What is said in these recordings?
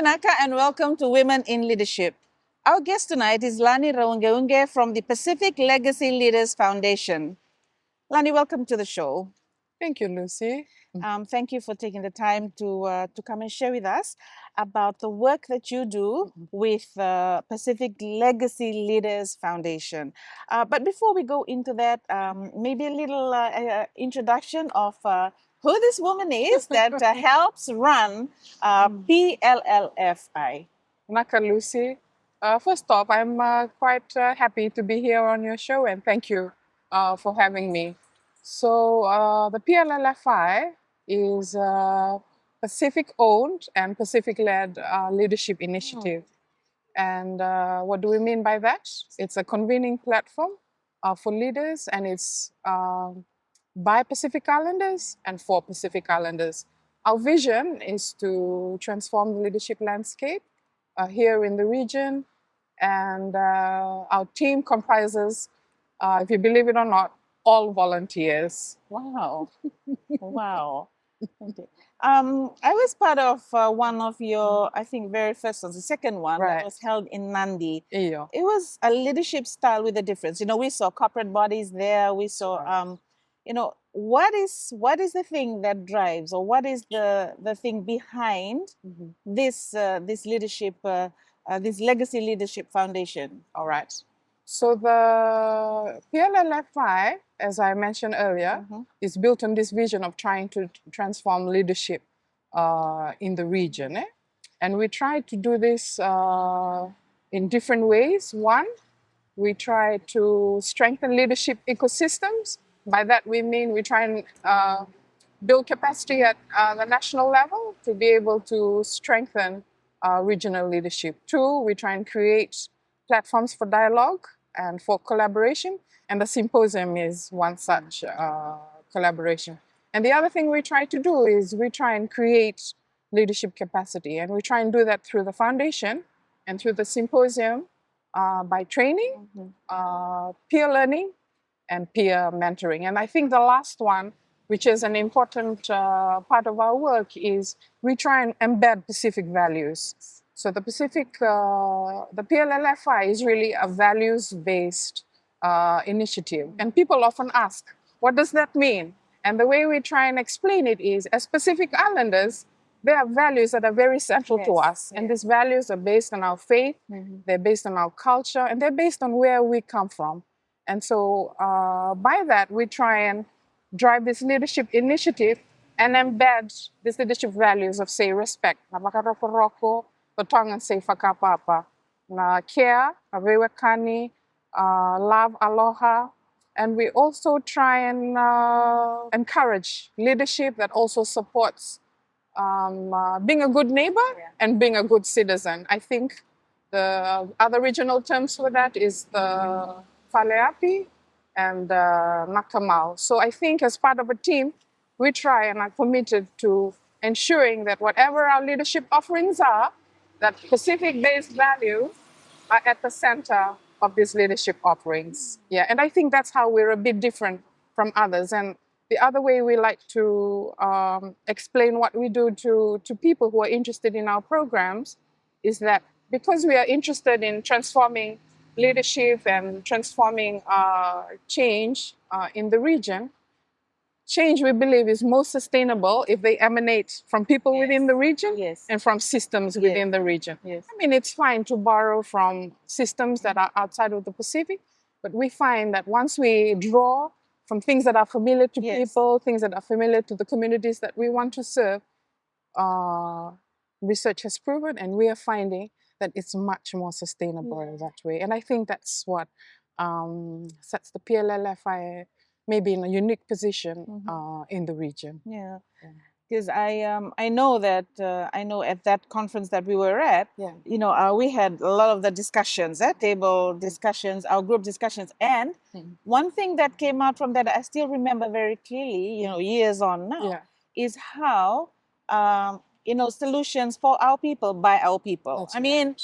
Banaka and welcome to Women in Leadership. Our guest tonight is Lani Raungeunge from the Pacific Legacy Leaders Foundation. Lani, welcome to the show. Thank you, Lucy. Thank you for taking the time to come and share with us about the work that you do with Pacific Legacy Leaders Foundation. But before we go into that, maybe a little introduction of who this woman is that helps run PLLFI. Naka, Lucy. First off, I'm quite happy to be here on your show, and thank you for having me. So the PLLFI is a Pacific-owned and Pacific-led leadership initiative. And what do we mean by that? It's a convening platform for leaders, and it's by Pacific Islanders and for Pacific Islanders. Our vision is to transform the leadership landscape here in the region, and our team comprises, if you believe it or not, all volunteers. Wow. Wow. Okay. I was part of one of your, I think, very first ones, the second one that Right. was held in Nandi. Iyo. It was a leadership style with a difference. You know, we saw corporate bodies there. We saw, Right. you know, what is the thing that drives, or what is the thing behind Mhm. this leadership, this Legacy Leadership Foundation? All right. So the PLLFI, as I mentioned earlier, Mhm. is built on this vision of trying to transform leadership in the region. And we try to do this in different ways. One, we try to strengthen leadership ecosystems. By that we mean we try and build capacity at the national level to be able to strengthen regional leadership. Two, we try and create platforms for dialogue and for collaboration, and the symposium is one such collaboration. And the other thing we try to do is we try and create leadership capacity, and we try and do that through the foundation and through the symposium by training, peer learning, and peer mentoring. And I think the last one, which is an important part of our work, is we try and embed Pacific values. So the PLLFI is really a values-based initiative. And people often ask, what does that mean? And the way we try and explain it is, as Pacific Islanders, there are values that are very central to Yes, us. And these values are based on our faith, they're based on our culture, and they're based on where we come from. And so by that, we try and drive this leadership initiative and embed these leadership values of, say, respect, na makaroko-roko, totong and say fakapapa, na care, awewekani, love, aloha. And we also try and encourage leadership that also supports being a good neighbor and being a good citizen. I think the other regional terms for that is the Faleapi and Nakamau. So I think as part of a team, we try and are committed to ensuring that whatever our leadership offerings are, that Pacific-based values are at the center of these leadership offerings. Yeah, and I think that's how we're a bit different from others. And the other way we like to explain what we do to people who are interested in our programs is that because we are interested in transforming leadership and transforming change in the region, change, we believe, is most sustainable if they emanate from people within the region and from systems within the region. I mean, it's fine to borrow from systems that are outside of the Pacific, but we find that once we draw from things that are familiar to people, things that are familiar to the communities that we want to serve, research has proven, and we are finding that it's much more sustainable that way. And I think that's what sets the PLLFI maybe in a unique position in the region. Yeah, because I know that I know at that conference that we were at, you know, we had a lot of the discussions, table discussions, our group discussions, and one thing that came out from that I still remember very clearly, you know, years on now, is how you know, solutions for our people by our people. That's I mean,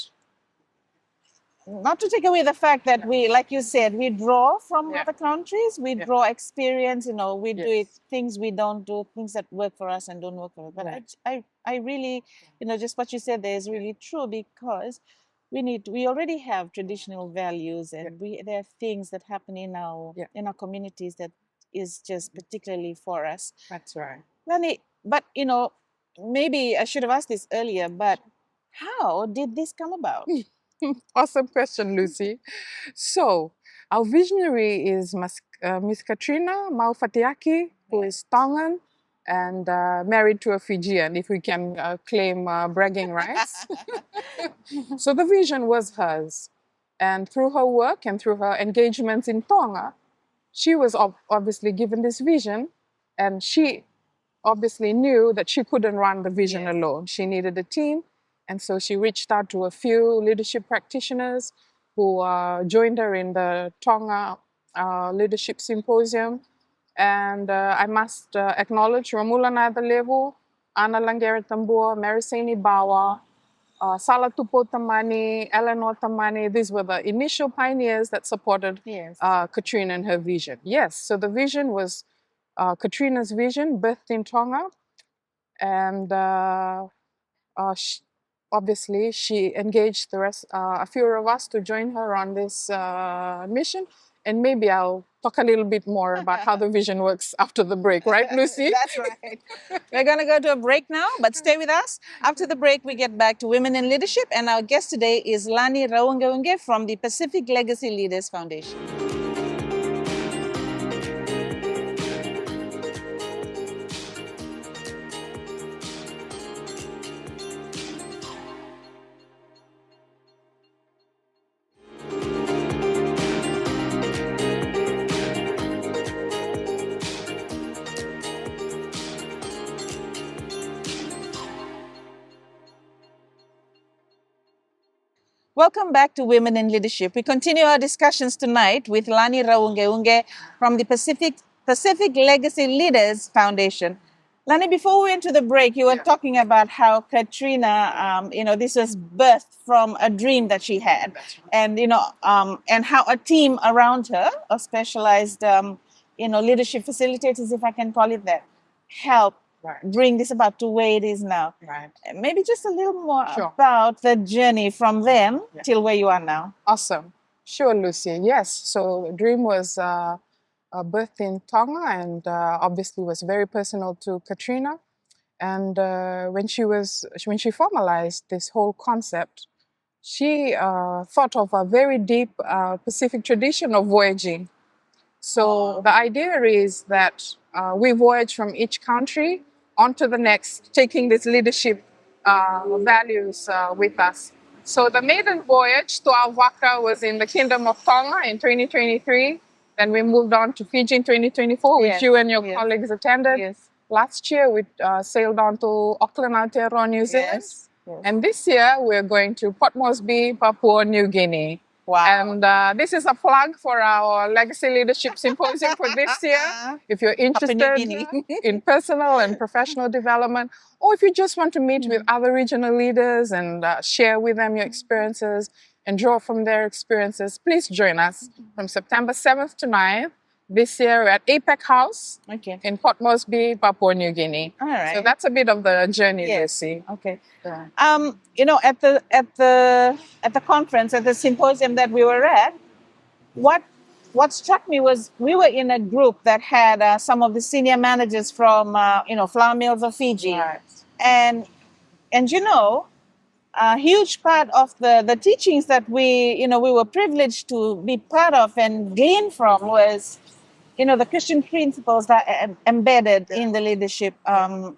not to take away the fact that we, like you said, we draw from Yeah. other countries, we Yeah. draw experience, we do it, Yes. things we don't do, things that work for us and don't work for us. But Right. I really, just what you said there is really true, because we already have traditional values, and there are things that happen in our communities that is just particularly for us. That's right. Lani, but maybe I should have asked this earlier, but how did this come about? Awesome question, Lucy. So, our visionary is Miss Katrina Maufatiaki, who is Tongan and married to a Fijian, if we can claim bragging rights. So, the vision was hers. And through her work and through her engagements in Tonga, she was obviously given this vision, and she obviously knew that she couldn't run the vision Yes. alone. She needed a team. And so she reached out to a few leadership practitioners who joined her in the Tonga Leadership Symposium. And I must acknowledge Romula Nadalevu, Ana Langera Tambua, Marisani Bawa, Sala Tupo Tamani, Eleanor Tamani. These were the initial pioneers that supported Yes. Katrina and her vision. Yes, so the vision was Katrina's vision, birthed in Tonga, and obviously she engaged the rest, a few of us, to join her on this mission. And maybe I'll talk a little bit more about how the vision works after the break, right, Lucy? That's right. We're going to go to a break now, but stay with us. After the break, we get back to Women in Leadership, and our guest today is Lani Raungeunge from the Pacific Legacy Leaders Foundation. Welcome back to Women in Leadership. We continue our discussions tonight with Lani Raungeunge from the Pacific Legacy Leaders Foundation. Lani, before we went to the break, you were talking about how Katrina, this was birthed from a dream that she had, and and how a team around her, a specialized, leadership facilitators, if I can call it that, helped bring this about to where it is now. Right. Maybe just a little more Sure. about the journey from then till where you are now. Awesome. Sure, Lucy. Yes. So Dream was birthed in Tonga, and obviously was very personal to Katrina. And when she formalized this whole concept, she thought of a very deep Pacific tradition of voyaging. So the idea is that we voyage from each country onto the next, taking these leadership values with us. So the maiden voyage to Alvaka was in the Kingdom of Tonga in 2023. Then we moved on to Fiji in 2024, which Yes, you and your yes, colleagues attended. Yes. Last year, we sailed on to Auckland, Aotearoa, New Zealand. Yes. Yes. And this year, we're going to Port Moresby, Papua New Guinea. Wow. And this is a plug for our Legacy Leadership Symposium for this year. If you're interested Guinea. in personal and professional development, or if you just want to meet with other regional leaders and share with them your experiences and draw from their experiences, please join us from September 7th to 9th. This year we're at APEC House Okay. in Port Moresby, Papua New Guinea. All right. So that's a bit of the journey, Yes. Lucy. Okay. Yeah. At the conference, at the symposium that we were at, what struck me was we were in a group that had some of the senior managers from Flour Mills of Fiji, Right. and a huge part of the teachings that we were privileged to be part of and glean from was the Christian principles that are embedded in the leadership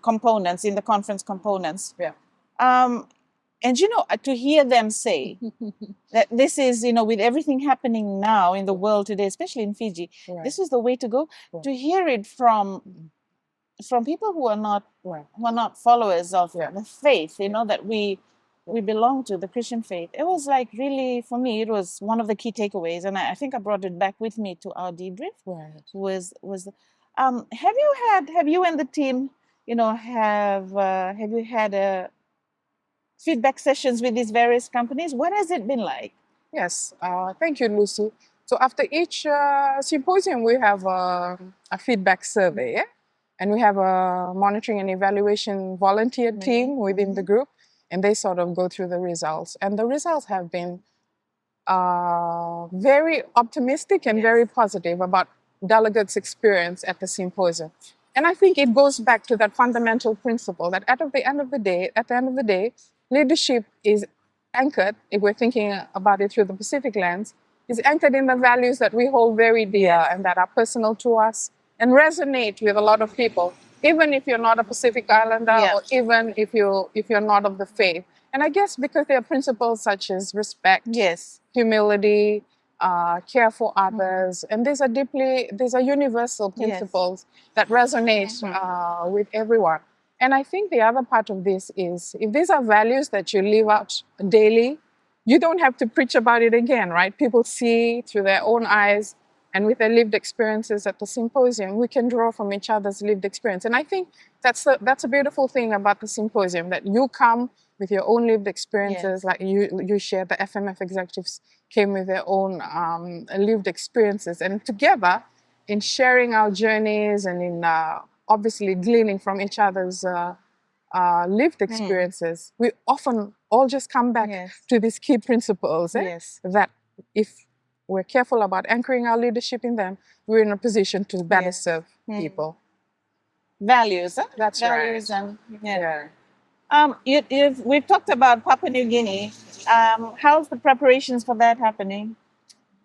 components, in the conference components. Yeah. And to hear them say that this is, with everything happening now in the world today, especially in Fiji, Right. this is the way to go. Right. To hear it from people who are not Right. followers of Yeah. the faith, that we belong to, the Christian faith. It was like really, for me, it was one of the key takeaways, and I think I brought it back with me to our debrief. Right. Have you and the team, have you had feedback sessions with these various companies? What has it been like? Yes, thank you, Lucy. So after each symposium, we have a feedback survey, yeah? And we have a monitoring and evaluation volunteer team within the group, and they sort of go through the results. And the results have been very optimistic and very positive about delegates' experience at the symposium. And I think it goes back to that fundamental principle that at the end of the day, leadership is anchored, if we're thinking about it through the Pacific lens, is anchored in the values that we hold very dear and that are personal to us and resonate with a lot of people, even if you're not a Pacific Islander or even if you're not of the faith. And I guess because there are principles such as respect, humility, care for others, and these are universal principles that resonate with everyone. And I think the other part of this is if these are values that you live out daily, you don't have to preach about it again, right? People see through their own eyes and with their lived experiences at the symposium, we can draw from each other's lived experience. And I think that's a beautiful thing about the symposium, that you come with your own lived experiences, like you shared, the FMF executives came with their own lived experiences. And together, in sharing our journeys and in obviously gleaning from each other's lived experiences, we often all just come back to these key principles that if we're careful about anchoring our leadership in them, we're in a position to better serve people. Values, huh? That's Values right. And we've talked about Papua New Guinea. How's the preparations for that happening?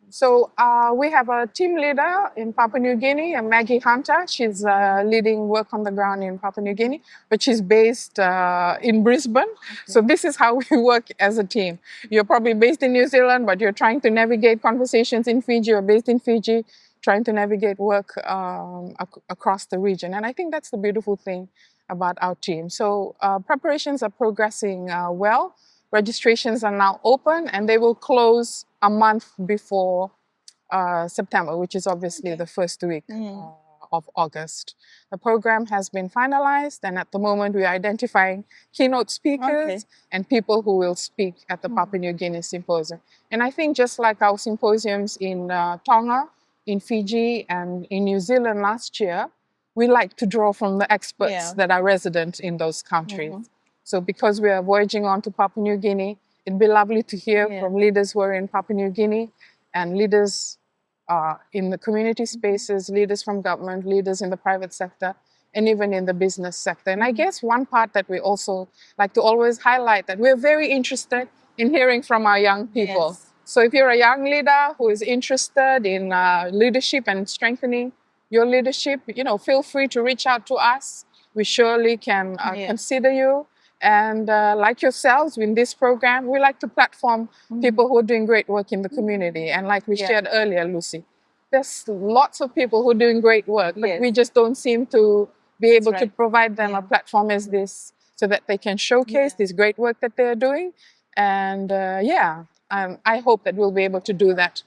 So we have a team leader in Papua New Guinea, Maggie Hunter. She's leading work on the ground in Papua New Guinea, but she's based in Brisbane. So this is how we work as a team. You're probably based in New Zealand, but you're trying to navigate conversations in Fiji. You're based in Fiji, trying to navigate work across the region. And I think that's the beautiful thing about our team. So preparations are progressing well. Registrations are now open and they will close a month before September, which is obviously the first week of August. The program has been finalized, and at the moment we're identifying keynote speakers and people who will speak at the Papua New Guinea Symposium. And I think just like our symposiums in Tonga, in Fiji, and in New Zealand last year, we like to draw from the experts that are resident in those countries. So because we are voyaging on to Papua New Guinea, it'd be lovely to hear from leaders who are in Papua New Guinea and leaders in the community spaces, leaders from government, leaders in the private sector, and even in the business sector. And I guess one part that we also like to always highlight that we're very interested in hearing from our young people. So if you're a young leader who is interested in leadership and strengthening your leadership, feel free to reach out to us. We surely can consider you. And like yourselves, in this program, we like to platform people who are doing great work in the community. And like we shared earlier, Lucy, there's lots of people who are doing great work, but we just don't seem to be able to provide them a platform as this so that they can showcase this great work that they're doing. And I hope that we'll be able to do that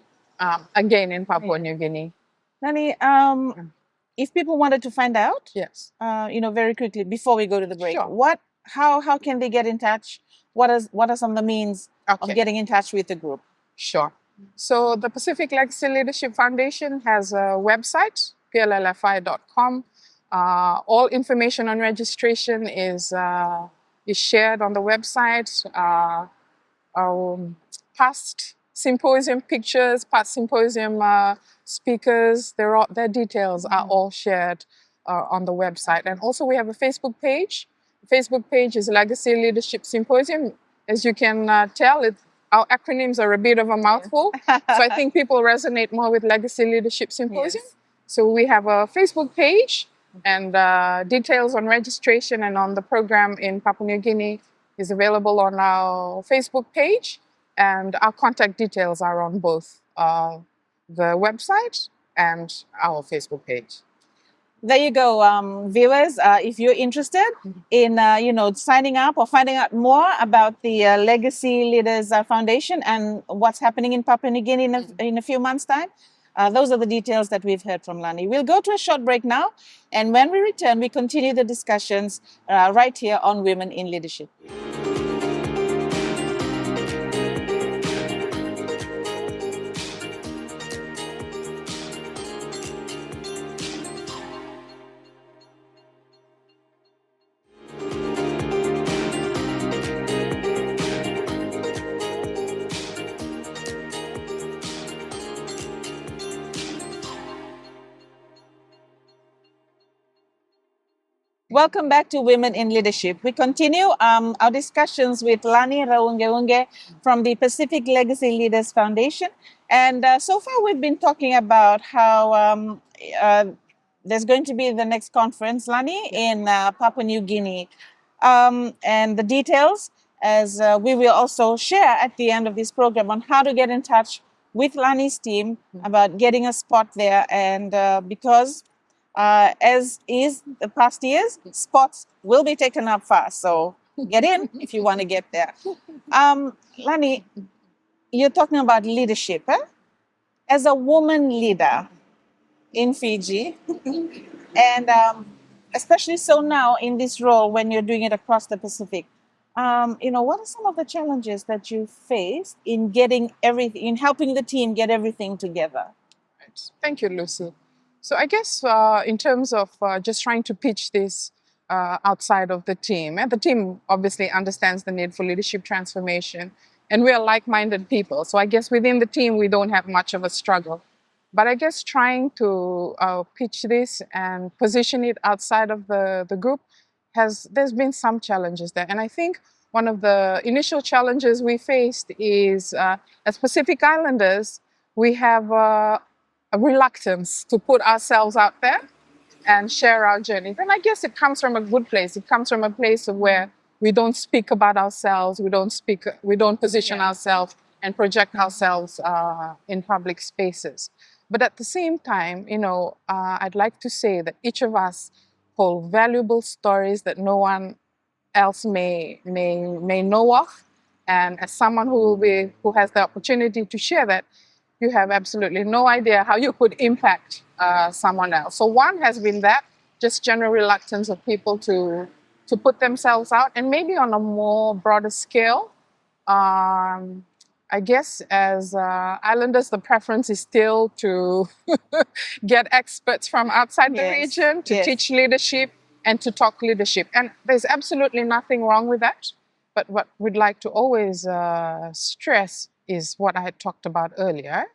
again in Papua New Guinea. Nani, if people wanted to find out, very quickly before we go to the break, how can they get in touch? What are some of the means of getting in touch with the group? Sure. So the Pacific Legacy Leadership Foundation has a website, pllfi.com. All information on registration is shared on the website. Past symposium pictures, past symposium speakers, their details are all shared on the website. And also we have a Facebook page. The Facebook page is Legacy Leadership Symposium. As you can tell, our acronyms are a bit of a mouthful. So I think people resonate more with Legacy Leadership Symposium. So we have a Facebook page, and details on registration and on the program in Papua New Guinea is available on our Facebook page. And our contact details are on both the website and our Facebook page. There you go, viewers. If you're interested in, signing up or finding out more about the Legacy Leaders Foundation and what's happening in Papua New Guinea in a few months' time, those are the details that we've heard from Lani. We'll go to a short break now, and when we return, we continue the discussions right here on Women in Leadership. Welcome back to Women in Leadership. We continue our discussions with Lani Raungeunge from the Pacific Legacy Leaders Foundation. And so far, we've been talking about how there's going to be the next conference, Lani, in Papua New Guinea. And the details, as we will also share at the end of this program, on how to get in touch with Lani's team about getting a spot there. And because as is the past years, spots will be taken up fast. So get in if you want to get there. Lani, you're talking about leadership. Eh? As a woman leader in Fiji, and especially so now in this role when you're doing it across the Pacific, what are some of the challenges that you faced in getting everything, in helping the team get everything together? Thank you, Lucy. So I guess in terms of just trying to pitch this outside of the team, and the team obviously understands the need for leadership transformation, and we are like-minded people. So I guess within the team, we don't have much of a struggle. But I guess trying to pitch this and position it outside of the group, there's been some challenges there. And I think one of the initial challenges we faced is, as Pacific Islanders, we have a reluctance to put ourselves out there and share our journey. And I guess it comes from a good place. It comes from a place of where we don't speak about ourselves, we don't position ourselves and project ourselves in public spaces. But at the same time, I'd like to say that each of us hold valuable stories that no one else may know of. And as someone who has the opportunity to share that, you have absolutely no idea how you could impact someone else. So one has been that, just general reluctance of people to put themselves out, and maybe on a more broader scale. I guess as Islanders, the preference is still to get experts from outside the region to teach leadership and to talk leadership. And there's absolutely nothing wrong with that. But what we'd like to always stress is what I had talked about earlier.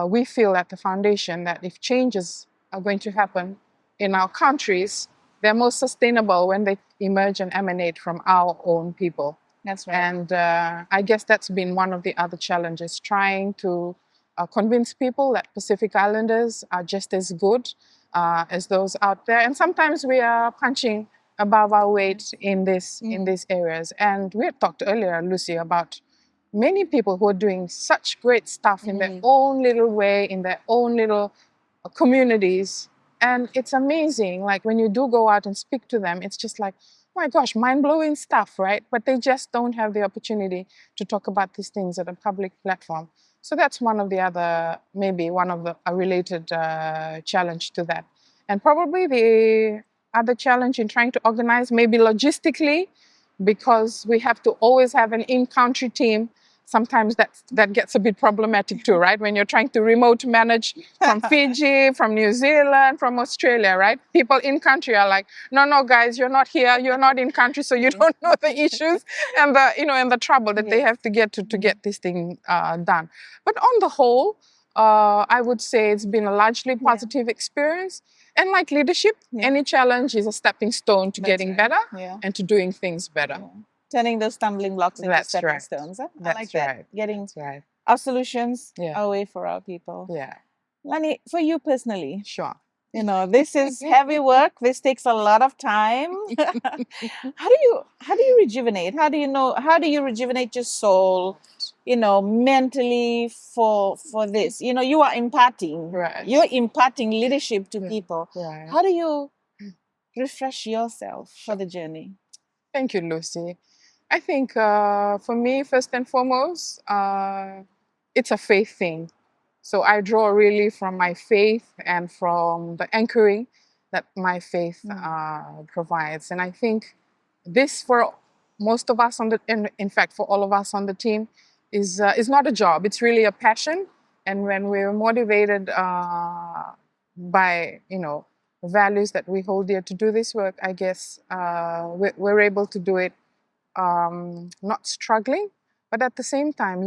We feel at the foundation that if changes are going to happen in our countries, they're most sustainable when they emerge and emanate from our own people. That's right. And I guess that's been one of the other challenges, trying to convince people that Pacific Islanders are just as good as those out there. And sometimes we are punching above our weight in these areas. And we had talked earlier, Lucy, about many people who are doing such great stuff in their own little way, in their own little communities. And it's amazing. Like when you do go out and speak to them, it's just like, oh my gosh, mind-blowing stuff, right? But they just don't have the opportunity to talk about these things at a public platform. So that's one of the other, maybe one of the a related challenge to that. And probably the other challenge in trying to organize, maybe logistically, because we have to always have an in-country team. Sometimes that gets a bit problematic too, right? When you're trying to remote manage from Fiji, from New Zealand, from Australia, right? People in country are like, no, guys, you're not here, you're not in country, so you don't know the issues and the trouble that they have to get to get this thing done. But on the whole, I would say it's been a largely positive experience. And like leadership, any challenge is a stepping stone to getting better and to doing things better. Turning those stumbling blocks into stepping stones. Huh? I like that. Getting our solutions our way for our people. Yeah. Lani, for you personally. Sure. This is heavy work. This takes a lot of time. How do you rejuvenate? How do you rejuvenate your soul, mentally for this? You are imparting. Right. You're imparting leadership to people. Right. How do you refresh yourself for the journey? Thank you, Lucy. I think for me, first and foremost, it's a faith thing. So I draw really from my faith and from the anchoring that my faith provides. And I think this, for most of us in fact, for all of us on the team, is not a job. It's really a passion. And when we're motivated by, the values that we hold dear to do this work, I guess we're able to do it not struggling, but at the same time,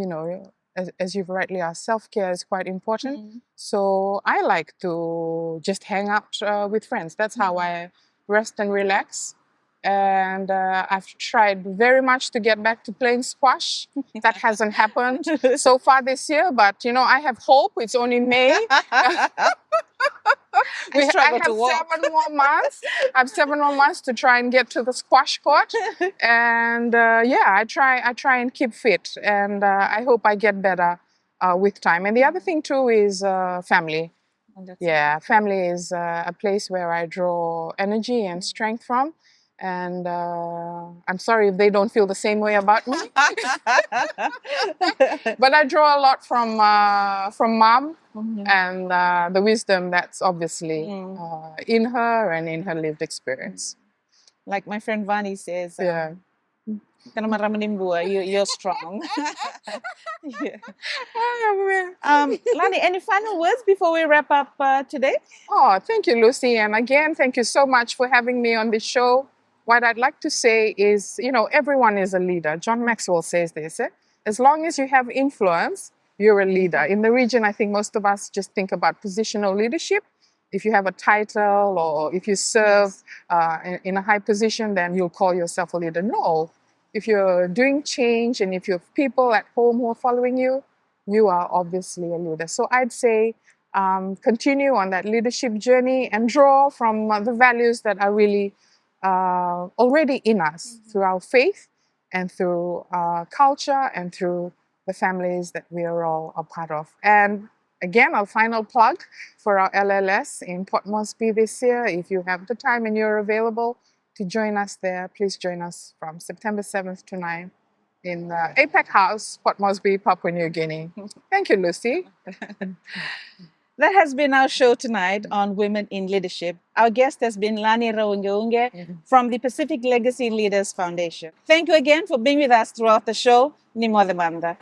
as you've rightly asked, self-care is quite important. So I like to just hang out with friends. That's how I rest and relax. And I've tried very much to get back to playing squash. That hasn't happened so far this year, but you know, I have hope. It's only May. struggle I to have walk. 7 more months. I have 7 more months to try and get to the squash court, and yeah, I try and keep fit, and I hope I get better with time. And the other thing too is family. Yeah, family is a place where I draw energy and strength from. And I'm sorry if they don't feel the same way about me, but I draw a lot from mom and the wisdom that's obviously in her and in her lived experience. Like my friend Vani says, Yeah. you're strong. Yeah. Lani, any final words before we wrap up today? Oh, thank you, Lucy. And again, thank you so much for having me on this show. What I'd like to say is, you know, everyone is a leader. John Maxwell says this. As long as you have influence, you're a leader. In the region, I think most of us just think about positional leadership. If you have a title or if you serve in a high position, then you'll call yourself a leader. No. If you're doing change and if you have people at home who are following you, you are obviously a leader. So I'd say continue on that leadership journey and draw from the values that are really already in us through our faith and through culture and through the families that we are all a part of. And again, our final plug for our LLS in Port Moresby this year. If you have the time and you're available to join us there, please join us from September 7th to 9th in APEC House, Port Moresby, Papua New Guinea. Thank you, Lucy. That has been our show tonight on Women in Leadership. Our guest has been Lani Raungeunge from the Pacific Legacy Leaders Foundation. Thank you again for being with us throughout the show. Ni mo demanda.